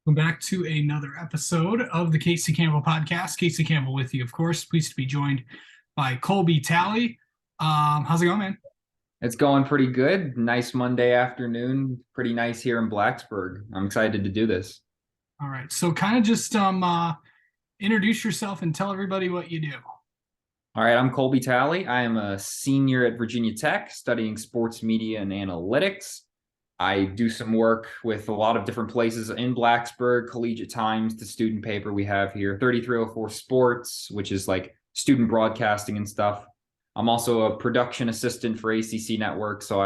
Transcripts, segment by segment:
Welcome back to another episode of the Casey Campbell podcast. Casey Campbell with you, of course. Pleased to be joined by Colby Talley. How's it going, man? It's going pretty good. Nice Monday afternoon. Pretty nice here in Blacksburg. I'm excited to do this. All right. So kind of just introduce yourself and tell everybody what you do. All right, I'm Colby Talley. I am a senior at Virginia Tech studying sports media and analytics. I do some work with a lot of different places in Blacksburg, Collegiate Times, the student paper we have here, 3304 Sports, which is like student broadcasting and stuff. I'm also a production assistant for ACC Network, so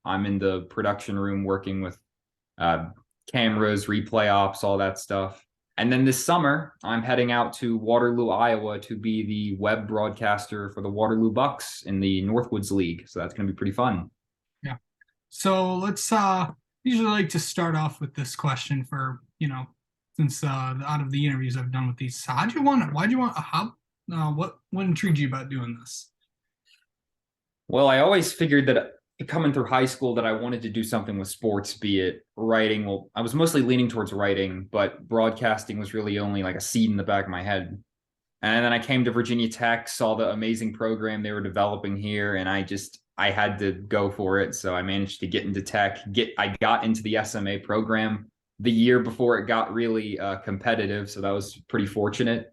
I'm in the production room working with uh, cameras, replay ops, all that stuff. And then this summer, I'm heading out to Waterloo, Iowa to be the web broadcaster for the Waterloo Bucks in the Northwoods League. So that's going to be pretty fun. Yeah. So let's usually like to start off with this question for, since out of the interviews I've done with these. Why'd you want a hub? What intrigued you about doing this? Well, I always figured that coming through high school that I wanted to do something with sports, be it writing. Well, I was mostly leaning towards writing, but broadcasting was really only like a seed in the back of my head. And then I came to Virginia Tech, saw the amazing program they were developing here, and I had to go for it. So I managed to get into tech. I got into the SMA program the year before it got really competitive. So that was pretty fortunate.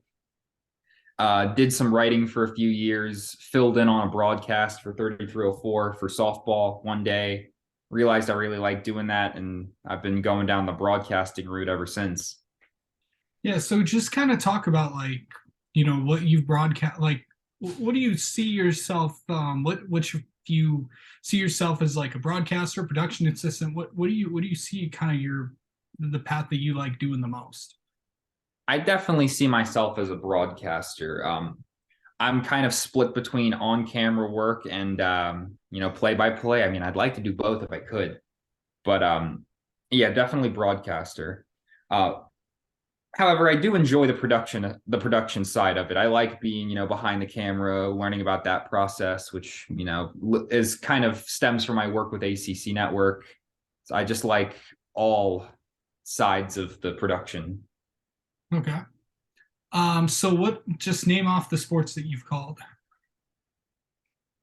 Did some writing for a few years, filled in on a broadcast for 3304 for softball one day, realized I really liked doing that, and I've been going down the broadcasting route ever since. Yeah, so just kind of talk about what you've broadcast, what do you see yourself, what you see yourself as like a broadcaster, production assistant, what do you see kind of the path that you like doing the most? I definitely see myself as a broadcaster. I'm kind of split between on-camera work and play-by-play. I mean, I'd like to do both if I could, but yeah, definitely broadcaster. Uh, However, I do enjoy the production side of it. I like being, behind the camera, learning about that process, which, is kind of stems from my work with ACC Network. So I just like all sides of the production. Okay. So just name off the sports that you've called.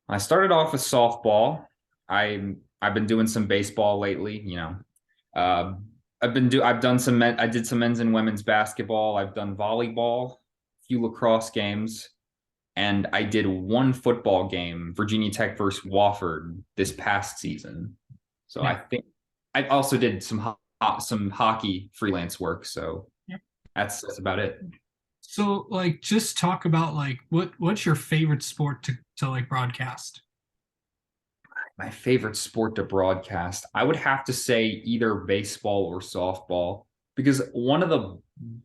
I started off with softball. I've been doing some baseball lately, Uh, I've done I did some men's and women's basketball. I've done volleyball, a few lacrosse games, and I did one football game, Virginia Tech versus Wofford this past season. So I Yeah. think I also did some hockey freelance work. So Yeah. that's about it. So just talk about what's your favorite sport to like broadcast? My favorite sport to broadcast, I would have to say either baseball or softball, because one of the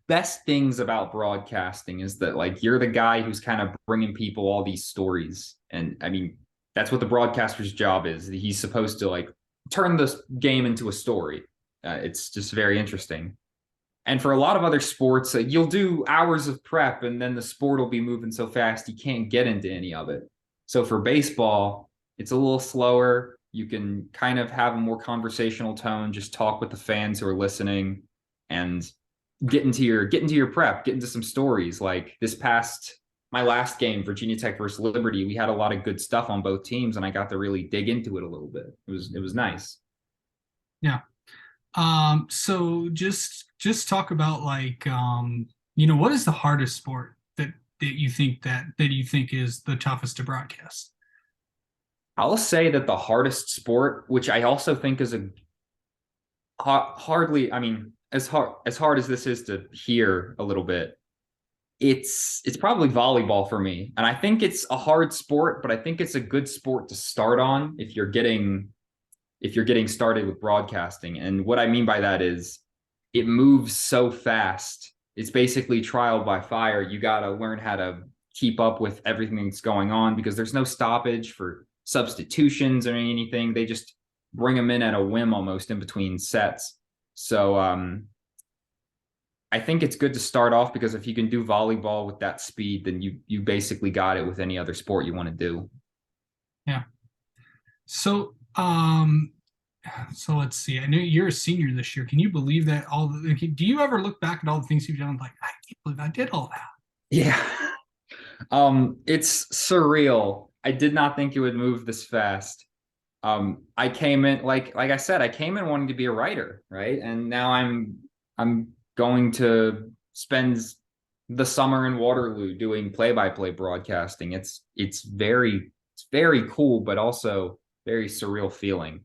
best things about broadcasting is that like you're the guy who's kind of bringing people all these stories. And I mean, that's what the broadcaster's job is. He's supposed to like turn this game into a story. It's just very interesting. And for a lot of other sports, you'll do hours of prep and then the sport will be moving so fast you can't get into any of it. So for baseball, it's a little slower. You can kind of have a more conversational tone, just talk with the fans who are listening and get into your prep, get into some stories. Like my last game, Virginia Tech versus Liberty, we had a lot of good stuff on both teams and I got to really dig into it a little bit. It was nice. Yeah. So just talk about what is the hardest sport that you think is the toughest to broadcast? I'll say that the hardest sport, which I also think is a hardly, I mean, as hard as this is to hear a little bit, it's probably volleyball for me. And I think it's a hard sport, but I think it's a good sport to start on if you're getting started with broadcasting. And what I mean by that is it moves so fast. It's basically trial by fire. You got to learn how to keep up with everything that's going on because there's no stoppage for substitutions or anything. They just bring them in at a whim almost in between sets. So I think it's good to start off because if you can do volleyball with that speed, then you basically got it with any other sport you want to do. Yeah. So So let's see. I know you're a senior this year. Can you believe that do you ever look back at all the things you've done like, I can't believe I did all that? Yeah. It's surreal. I did not think it would move this fast. I came in like I said, I came in wanting to be a writer, right? And now I'm going to spend the summer in Waterloo doing play-by-play broadcasting. It's very cool, but also very surreal feeling.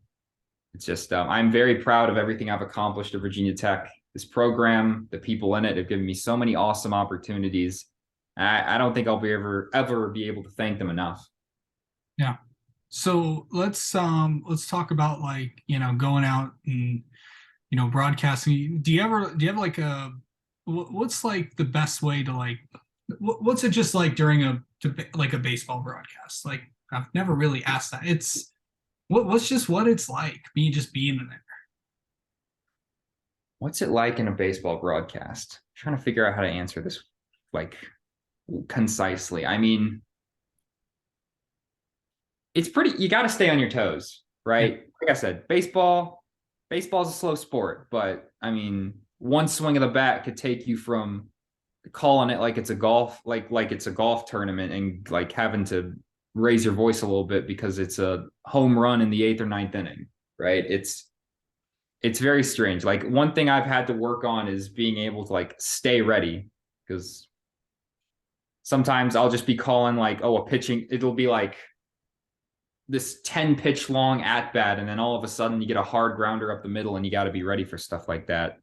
It's just I'm very proud of everything I've accomplished at Virginia Tech. This program, the people in it have given me so many awesome opportunities. I don't think I'll be ever be able to thank them enough. Yeah. So let's talk about like, going out and, broadcasting. Do you have like what's like the best way to like what's it just like during like a baseball broadcast? Like I've never really asked that. It's what's just what it's like being in there. What's it like in a baseball broadcast? I'm trying to figure out how to answer this like concisely. I mean, it's pretty, you got to stay on your toes, Yeah. right? Like I said, baseball's a slow sport, but I mean, one swing of the bat could take you from calling it like it's a golf tournament and like having to raise your voice a little bit because it's a home run in the eighth or ninth inning, right? It's very strange. Like one thing I've had to work on is being able to like stay ready because sometimes I'll just be calling like, oh, it'll be like this 10 pitch long at bat, and then all of a sudden you get a hard grounder up the middle and you got to be ready for stuff like that.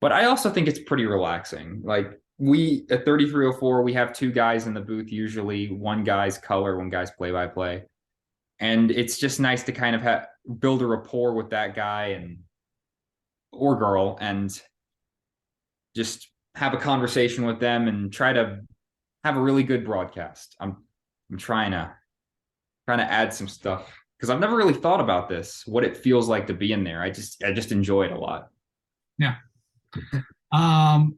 But I also think it's pretty relaxing. Like we at 3304, we have two guys in the booth usually, one guy's color, one guy's play by play. And it's just nice to kind of build a rapport with that guy and or girl and just have a conversation with them and try to have a really good broadcast. I'm trying to add some stuff because I've never really thought about this, what it feels like to be in there. I just enjoy it a lot. Yeah. And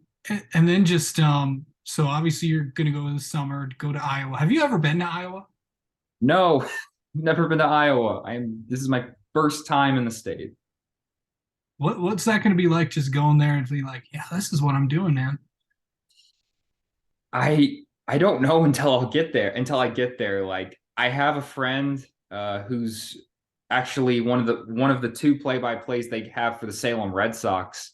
then just so obviously you're gonna go in the summer to go to Iowa. Have you ever been to Iowa? No, never been to Iowa. This is my first time in the state. What's that gonna be like just going there and being like, yeah, this is what I'm doing, man. I don't know until I get there. Like I have a friend who's actually one of the two play-by-plays they have for the Salem Red Sox,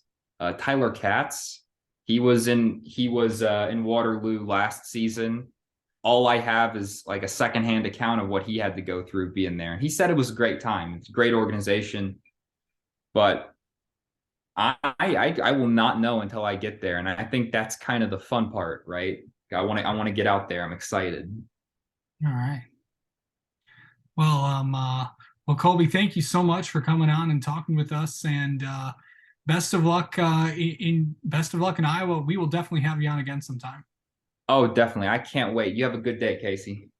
Tyler Katz. He was in Waterloo last season. All I have is like a secondhand account of what he had to go through being there. And he said it was a great time. It's a great organization, but I will not know until I get there. And I think that's kind of the fun part, right? I want to get out there. I'm excited. All right. Well, Colby, thank you so much for coming on and talking with us, and best of luck in Iowa. We will definitely have you on again sometime. Oh, definitely. I can't wait. You have a good day, Casey.